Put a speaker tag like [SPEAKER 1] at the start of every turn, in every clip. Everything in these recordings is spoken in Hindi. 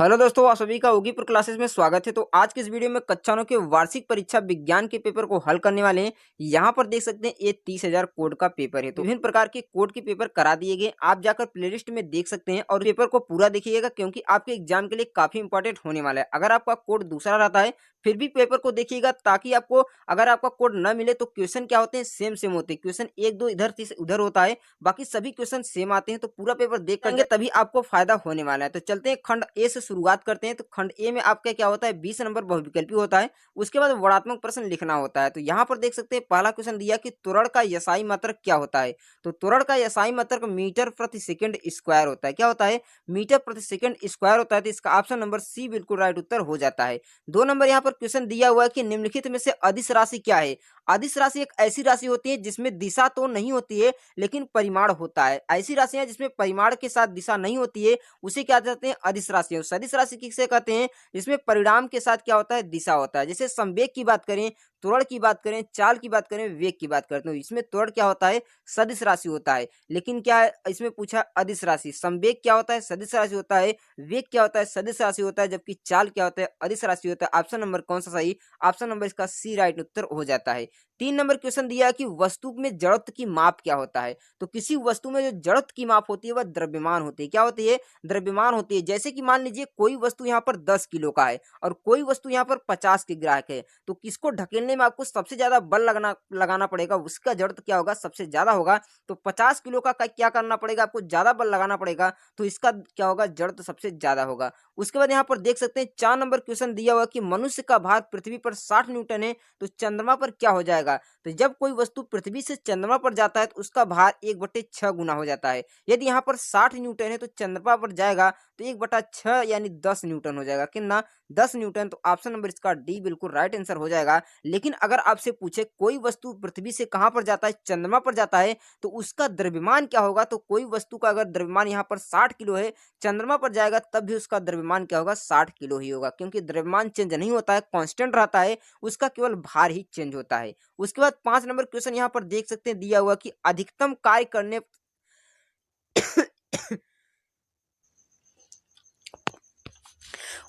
[SPEAKER 1] हेलो दोस्तों, आप सभी का ओगीपुर क्लासेस में स्वागत है। तो आज के इस वीडियो में कक्षा 9 के वार्षिक परीक्षा विज्ञान के पेपर को हल करने वाले हैं। यहाँ पर देख सकते हैं ये 30,000 कोड का पेपर है। तो विभिन्न प्रकार के कोड के पेपर करा दिए गए, आप जाकर प्लेलिस्ट में देख सकते हैं और पेपर को पूरा देखिएगा क्योंकि आपके एग्जाम के लिए काफी इंपॉर्टेंट होने वाला है। अगर आपका कोड दूसरा रहता है फिर भी पेपर को देखिएगा, ताकि आपको अगर आपका कोड न मिले तो क्वेश्चन क्या होते हैं, सेम होते हैं। क्वेश्चन एक दो इधर उधर होता है, बाकी सभी क्वेश्चन सेम आते हैं। तो पूरा पेपर देख लेंगे तभी आपको फायदा होने वाला है। तो चलते हैं खंड ए से शुरुआत करते हैं। तो खंड ए में आपका क्या होता है, 20 नंबर बहुविकल्पी होता है। उसके बाद वर्णात्मक प्रश्न लिखना होता है। तो यहाँ पर देख सकते हैं पहला क्वेश्चन दिया कि त्वरण का यसाई मात्रक क्या होता है। तो त्वरण का यसाई मात्रक मीटर प्रति सेकंड स्क्वायर होता है। क्या होता है, मीटर प्रति सेकंड स्क्वायर होता है। तो इसका ऑप्शन नंबर सी बिल्कुल राइट उत्तर हो जाता है। 2 नंबर यहाँ पर क्वेश्चन दिया हुआ है कि निम्नलिखित में से अदिश राशि क्या है। अदिश राशि एक ऐसी राशि होती है जिसमें दिशा तो नहीं होती है लेकिन परिमाण होता है। ऐसी राशियां जिसमें परिमाण के साथ दिशा नहीं होती है उसे क्या कहते हैं, अदिश राशि। सदिश राशि किसे कहते हैं, जिसमें परिणाम के साथ क्या होता है, दिशा होता है। जैसे संवेग की बात करें, त्वरण की बात करें, चाल की बात करें, वेग की बात करते हैं, इसमें त्वरण क्या होता है, सदिश राशि होता है। लेकिन क्या है, इसमें पूछा अदिश राशि। संवेग क्या होता है, सदिश राशि होता है। वेग क्या होता है, सदिश राशि होता है। जबकि चाल क्या होता है, अदिश राशि होता है। ऑप्शन नंबर कौन सा सही, ऑप्शन नंबर इसका सी राइट उत्तर हो जाता है। 3 नंबर क्वेश्चन दिया है कि वस्तु में जड़त्व की माप क्या होता है। तो किसी वस्तु में जो जड़त्व की माप होती है वह द्रव्यमान होती है। क्या होती है, द्रव्यमान होती है। जैसे कि मान लीजिए कोई वस्तु यहाँ पर 10 किलो का है और कोई वस्तु यहाँ पर 50 के ग्राहक है, तो किसको ढकेलने में आपको सबसे ज्यादा बल लगाना पड़ेगा, उसका जड़त्व क्या होगा, सबसे ज्यादा होगा। तो 50 किलो का क्या करना पड़ेगा, आपको ज्यादा बल लगाना पड़ेगा, तो इसका क्या होगा, जड़त्व सबसे ज्यादा होगा। उसके बाद यहाँ पर देख सकते हैं 4 नंबर क्वेश्चन दिया हुआ कि मनुष्य का भार पृथ्वी पर 60 न्यूटन है, तो चंद्रमा पर क्या हो जाएगा। तो जब कोई वस्तु पृथ्वी से चंद्रमा पर जाता है तो उसका भार 1/6 गुना हो जाता है। यदि यहाँ पर 60 न्यूटन है तो चंद्रमा पर जाएगा तो 1/6 यानी 10 न्यूटन हो जाएगा। कितना, 10 न्यूटन। तो ऑप्शन नंबर इसका डी बिल्कुल राइट आंसर हो जाएगा। लेकिन अगर आपसे पूछे कोई वस्तु पृथ्वी से कहां पर जाता है, चंद्रमा पर जाता है, तो उसका द्रव्यमान क्या होगा। तो कोई वस्तु का अगर द्रव्यमान यहाँ पर 60 किलो है, चंद्रमा पर जाएगा तब भी उसका द्रव्यमान क्या होगा, 60 किलो ही होगा। क्योंकि द्रव्यमान चेंज नहीं होता है, कांस्टेंट रहता है, उसका केवल भार ही चेंज होता है। उसके बाद 5 नंबर क्वेश्चन यहाँ पर देख सकते हैं दिया हुआ कि अधिकतम कार्य करने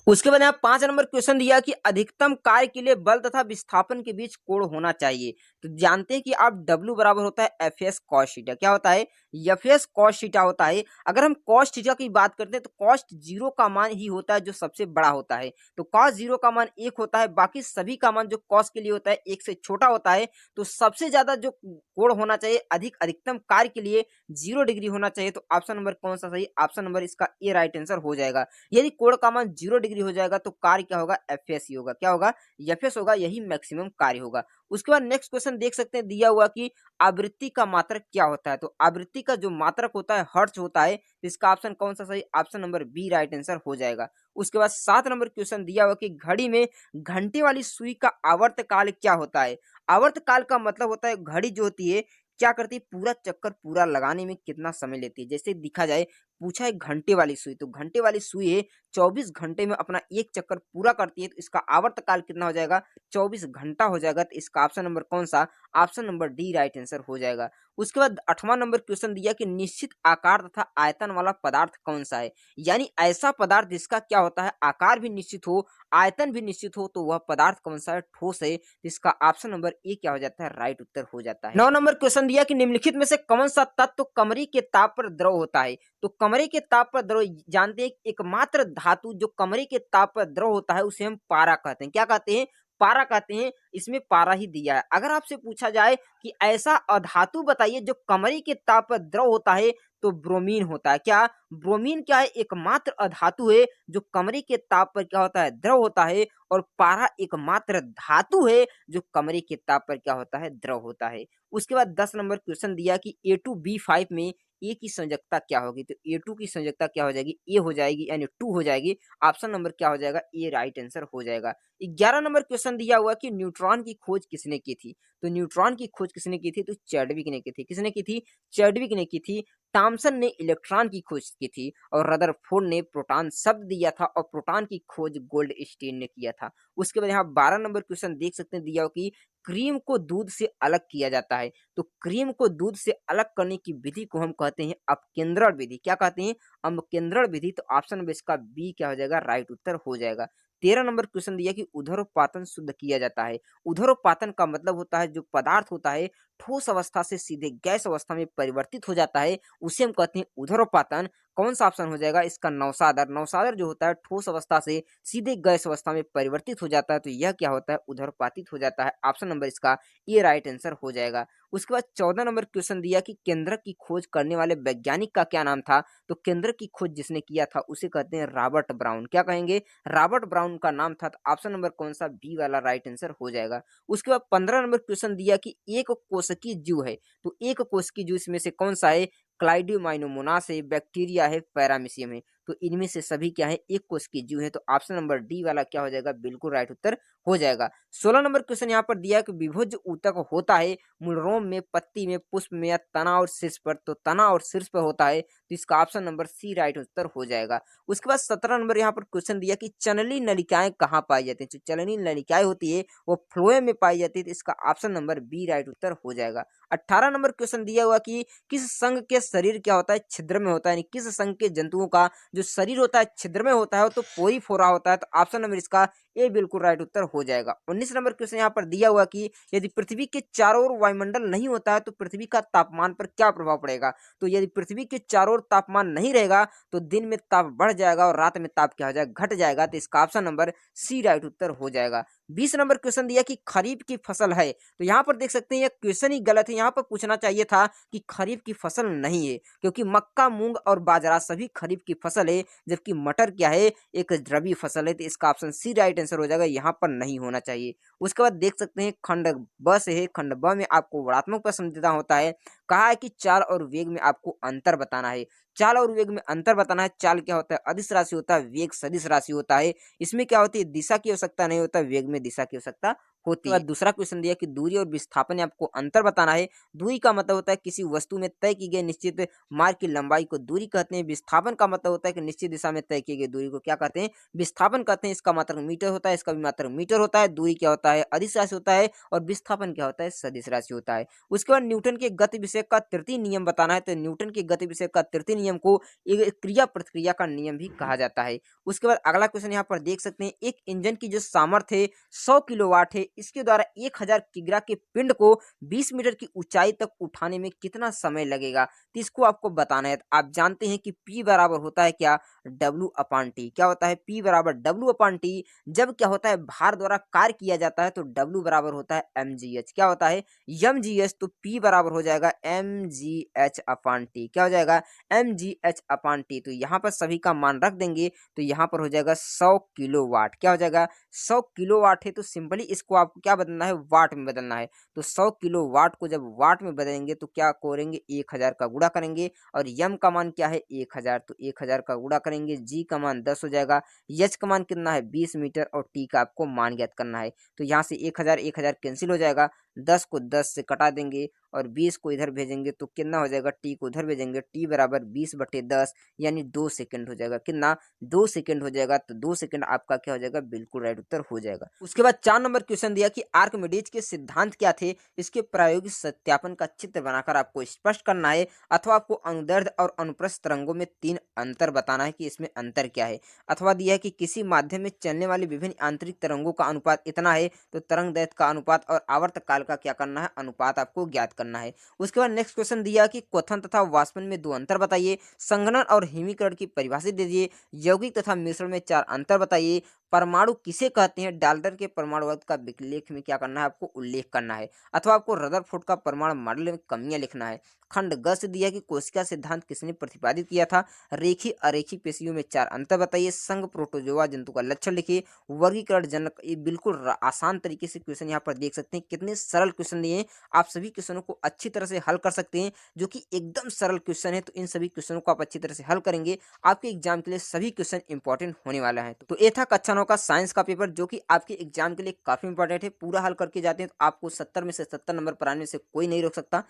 [SPEAKER 1] उसके बाद यहाँ 5 नंबर क्वेश्चन दिया कि अधिकतम कार्य के लिए बल तथा विस्थापन के बीच कोण होना चाहिए। तो जानते हैं कि आप W बराबर होता है एफ एस कॉस थीटा। क्या होता है, एफ एस कॉस थीटा होता है। अगर हम कॉस थीटा की बात करते हैं तो कॉस 0 का मान ही होता है जो सबसे बड़ा होता है। तो कॉस 0 का मान 1 होता है, बाकी सभी का मान जो कॉस के लिए होता है 1 से छोटा होता है। तो सबसे ज्यादा जो कोण होना चाहिए अधिकतम कार्य के लिए 0 डिग्री होना चाहिए। तो ऑप्शन नंबर कौन सा सही, ऑप्शन नंबर इसका ए राइट आंसर हो जाएगा। यदि कोण का मान 0 डिग्री हो जाएगा तो कार्य क्या होगा, एफ एस ही होगा। क्या होगा, एफ एस होगा, यही मैक्सिमम कार्य होगा। उसके बाद नेक्स्ट क्वेश्चन देख सकते हैं दिया हुआ कि आवृत्ति का मात्रक क्या होता है। तो आवृत्ति का जो मात्रक होता है हर्ट्ज होता है। तो इसका ऑप्शन कौन सा सही, option number B right answer हो जाएगा। उसके बाद 7 नंबर क्वेश्चन दिया हुआ कि घड़ी में घंटे वाली सुई का आवर्त काल क्या होता है। आवर्त काल का मतलब होता है घड़ी जो होती है क्या करती है, पूरा चक्कर पूरा लगाने में कितना समय लेती है। जैसे दिखा जाए, पूछा है घंटे वाली सुई, तो घंटे वाली सुई है 24 घंटे में अपना एक चक्कर पूरा करती है। तो इसका आवर्त काल कितना हो जाएगा, 24 घंटा हो जाएगा। तो इसका ऑप्शन नंबर कौन सा, option number D right answer हो जाएगा। उसके बाद 8वां नंबर क्वेश्चन दिया कि निश्चित आकार तथा आयतन वाला पदार्थ कौन सा है। यानी ऐसा पदार्थ जिसका क्या होता है, आकार भी निश्चित हो, आयतन भी निश्चित हो, तो वह पदार्थ कौन सा है, ठोस है। इसका ऑप्शन नंबर ए क्या हो जाता है, राइट उत्तर हो जाता है। 9 नंबर क्वेश्चन दिया कि निम्नलिखित में से कौन सा तत्व कमरे के ताप पर द्रव होता है। तो कमरे के ताप पर द्रव जानते हैं, एकमात्र धातु जो कमरे के ताप पर द्रव होता है उसे हम पारा कहते हैं। क्या कहते हैं, पारा कहते हैं। इसमें पारा ही दिया है। अगर आपसे पूछा जाए कि ऐसा अधातु बताइए जो कमरे के ताप पर द्रव होता है, तो ब्रोमीन होता है। क्या, ब्रोमीन क्या है, एकमात्र अधातु है जो कमरे के ताप पर क्या होता है, द्रव होता है। और पारा एकमात्र धातु है जो कमरे के ताप पर क्या होता है, द्रव होता है। उसके बाद 10 नंबर क्वेश्चन दिया कि A2B5 में ए की संयोजकता क्या होगी। तो A2 की संयोजकता क्या हो जाएगी, ए हो जाएगी, यानी 2 हो जाएगी। ऑप्शन नंबर क्या हो जाएगा, ए राइट आंसर हो जाएगा। 11 नंबर क्वेश्चन दिया हुआ कि न्यूट्रॉन की खोज किसने की थी। तो न्यूट्रॉन की खोज किसने की थी, तो चैडविक ने की थी। किसने की थी, चैडविक ने की थी। थॉमसन ने इलेक्ट्रॉन की खोज की थी और रदरफोर्ड ने प्रोटॉन शब्द दिया था और प्रोटॉन की खोज गोल्डस्टीन ने किया था। उसके बाद यहाँ 12 नंबर क्वेश्चन देख सकते हैं दिया हो कि क्रीम को दूध से अलग किया जाता है। तो क्रीम को दूध से अलग करने की विधि को हम कहते हैं अपकेंद्रण विधि। क्या कहते हैं? अपकेंद्रण विधि। तो ऑप्शन नंबर इसका बी क्या हो जाएगा? राइट उत्तर हो जाएगा। 13 नंबर क्वेश्चन दिया कि उदरोपातन शुद्ध किया जाता है। उदरोपातन का मतलब होता है जो पदार्थ होता है ठोस अवस्था से सीधे गैस अवस्था में परिवर्तित हो जाता है, उसे हम कहते हैं उदरोपातन। कौन सा ऑप्शन हो जाएगा इसका? नौसादर। नौसादर जो होता है ठोस अवस्था से सीधे गैस अवस्था में परिवर्तित हो जाता है, तो यह क्या होता है? उदरपातित हो जाता है। ऑप्शन नंबर इसका ये राइट आंसर हो जाएगा। उसके बाद 14 नंबर क्वेश्चन दिया कि केंद्रक की खोज करने वाले वैज्ञानिक का क्या नाम था? तो केंद्रक की खोज जिसने किया था उसे कहते हैं रॉबर्ट ब्राउन। क्या कहेंगे? रॉबर्ट ब्राउन का नाम था। तो ऑप्शन नंबर कौन सा? बी वाला राइट आंसर हो जाएगा। उसके बाद 15 नंबर क्वेश्चन दिया कि एक कोशिकीय जीव है, तो एक कोशिकीय जीव इसमें से कौन सा है? क्लाइडियोमाइनोमोनास है, बैक्टीरिया है, पैरामीशियम है। तो इनमें से सभी क्या है? एक कोशिकीय जीव है। तो ऑप्शन नंबर डी वाला क्या हो जाएगा? बिल्कुल राइट उत्तर हो जाएगा। 16 नंबर क्वेश्चन यहाँ पर दिया है कि विभुज ऊतक होता है मूलरोम में, पत्ती में, पुष्प में या तना और शीर्ष पर। तो तना और शीर्ष पर होता है, तो इसका ऑप्शन नंबर सी राइट उत्तर हो जाएगा। उसके बाद 17 नंबर यहाँ पर क्वेश्चन दिया कि चनली नलिकाएं कहाँ पाई जाती है? जो चनली नलिकाएं होती है वो फ्लोएम में पाई जाती है, तो इसका ऑप्शन नंबर बी राइट उत्तर हो जाएगा। 18 नंबर क्वेश्चन दिया हुआ कि किस संघ के शरीर क्या होता है? छिद्र में होता है। यानी किस संघ के जंतुओं का जो शरीर होता है छिद्र में होता है, तो पोरीफोरा होता है। तो ऑप्शन नंबर इसका ए बिल्कुल राइट उत्तर हो जाएगा। 19 नंबर क्वेश्चन यहाँ पर दिया हुआ कि यदि पृथ्वी के चारों ओर वायुमंडल नहीं होता है तो पृथ्वी का तापमान पर क्या प्रभाव पड़ेगा? तो यदि पृथ्वी के चारों ओर तापमान नहीं रहेगा तो दिन में ताप बढ़ जाएगा और रात में ताप क्या हो जाएगा? घट जाएगा। तो इसका ऑप्शन नंबर सी राइट उत्तर हो जाएगा। 20 नंबर क्वेश्चन दिया कि खरीफ की फसल है, तो यहाँ पर देख सकते हैं यह क्वेश्चन ही गलत है। यहाँ पर पूछना चाहिए था कि खरीफ की फसल नहीं है, क्योंकि मक्का, मूंग और बाजरा सभी खरीफ की फसल है, जबकि मटर क्या है? एक रबी फसल है। तो इसका ऑप्शन सी राइट आंसर हो जाएगा, यहाँ पर नहीं होना चाहिए। उसके बाद देख सकते हैं खंड ब से है। खंड ब में आपको वर्णात्मक प्रश्न देना होता है। कहा है कि चाल और वेग में आपको अंतर बताना है। चाल और वेग में अंतर बताना है। चाल क्या होता है? अदिश राशि होता है, वेग सदिश राशि होता है। इसमें क्या होती है? दिशा की आवश्यकता नहीं होता, वेग में दिशा की आवश्यकता होती है। दूसरा क्वेश्चन दिया कि दूरी और विस्थापन में आपको अंतर बताना है। दूरी का मतलब होता है किसी वस्तु में तय की गई निश्चित मार्ग की लंबाई को दूरी कहते हैं। विस्थापन का मतलब होता है कि निश्चित दिशा में तय की गई दूरी को क्या कहते हैं? विस्थापन कहते हैं। इसका मात्रक मीटर होता है, इसका भी मात्रक मीटर होता है। दूरी क्या होता है? अदिश राशि होता है और विस्थापन क्या होता है? सदिश राशि होता है। उसके बाद न्यूटन के गति विषय का तृतीय नियम बताना है। तो न्यूटन के गति विषय का तृतीय नियम को एक क्रिया प्रतिक्रिया का नियम भी कहा जाता है। उसके बाद अगला क्वेश्चन यहाँ पर देख सकते हैं, एक इंजन की जो सामर्थ्य है 100 किलोवाट है, इसके द्वारा 1000 किग्रा के पिंड को 20 मीटर की ऊंचाई तक उठाने में कितना समय लगेगा? तो इसको आपको बताना है। आप जानते हैं कि P बराबर होता है क्या? W अपान टी। क्या होता है? P बराबर W अपान टी। जब क्या होता है? भार द्वारा कार्य किया जाता है तो W बराबर होता है mgh। क्या होता है? mgh। तो P बराबर हो जाएगा mgh अपान टी। क्या हो जाएगा? mgh अपान टी। तो यहाँ पर सभी का मान रख देंगे, तो यहाँ पर हो जाएगा 100 किलोवाट। क्या हो जाएगा? 100 किलोवाट है, तो सिंपली इसको आपको क्या बदलना है? वाट में बदलना है। तो 100 किलोवाट को जब वाट में बदलेंगे तो क्या करेंगे? 1000 का गुणा करेंगे और यम का मान क्या है? 1000। तो 1000 का गुणा करेंगे, जी का मान 10 हो जाएगा, एच का मान कितना है? 20 मीटर और टी का आपको मान ज्ञात करना है। तो यहाँ से 1000 कैंसिल हो जाएगा, 10 को 10 से कटा देंगे और 20 को इधर भेजेंगे तो कितना हो जाएगा? टी को उधर भेजेंगे, टी बराबर 20/10 यानी 2 सेकंड हो जाएगा। कितना? 2 सेकंड हो जाएगा। तो 2 सेकंड आपका क्या हो जाएगा? बिल्कुल राइट उत्तर हो जाएगा। उसके बाद 4 नंबर क्वेश्चन दिया कि आर्किमिडीज के सिद्धांत क्या थे? इसके प्रायोगिक सत्यापन का चित्र बनाकर आपको स्पष्ट करना है, अथवा आपको अनुदैर्ध्य और अनुप्रस्थ तरंगों में 3 अंतर बताना है कि इसमें अंतर क्या है। अथवा दिया है कि किसी माध्यम में चलने वाली विभिन्न आंतरिक तरंगों का अनुपात इतना है, तो तरंग दैर्ध्य का अनुपात और आवर्त काल का क्या करना है? अनुपात आपको ज्ञात करना है। उसके बाद नेक्स्ट क्वेश्चन दिया कि क्वथन तथा वाष्पन में 2 अंतर बताइए, संघनन और हिमीकरण की परिभाषा दीजिए, यौगिक तथा मिश्रण में 4 अंतर बताइए, परमाणु किसे कहते हैं? डाल्टन के परमाणुवाद का विलेख में क्या करना है? आपको उल्लेख करना है। अथवा आपको रदरफोर्ड का परमाणु मॉडल में कमियां लिखना है। खंड ग से दिया कि कोशिका सिद्धांत किसने प्रतिपादित किया था? रेखी अरेखी पेशियों में 4 अंतर बताइए, संघ प्रोटोजोआ जंतु का लक्षण लिखिए, वर्गीकरण जनक। ये बिल्कुल आसान तरीके से क्वेश्चन यहाँ पर देख सकते हैं, कितने सरल क्वेश्चन दिए हैं। आप सभी क्वेश्चनों को अच्छी तरह से हल कर सकते हैं, जो कि एकदम सरल क्वेश्चन है। तो इन सभी क्वेश्चनों को आप अच्छी तरह से हल करेंगे, आपके एग्जाम के लिए सभी क्वेश्चन इंपॉर्टेंट होने वाला है। तो ये था कक्षा 9 का साइंस का पेपर, जो कि आपके एग्जाम के लिए काफी इंपॉर्टेंट है। पूरा हल करके जाते हैं तो आपको 70 में से 70 नंबर पर आने से कोई नहीं रोक सकता।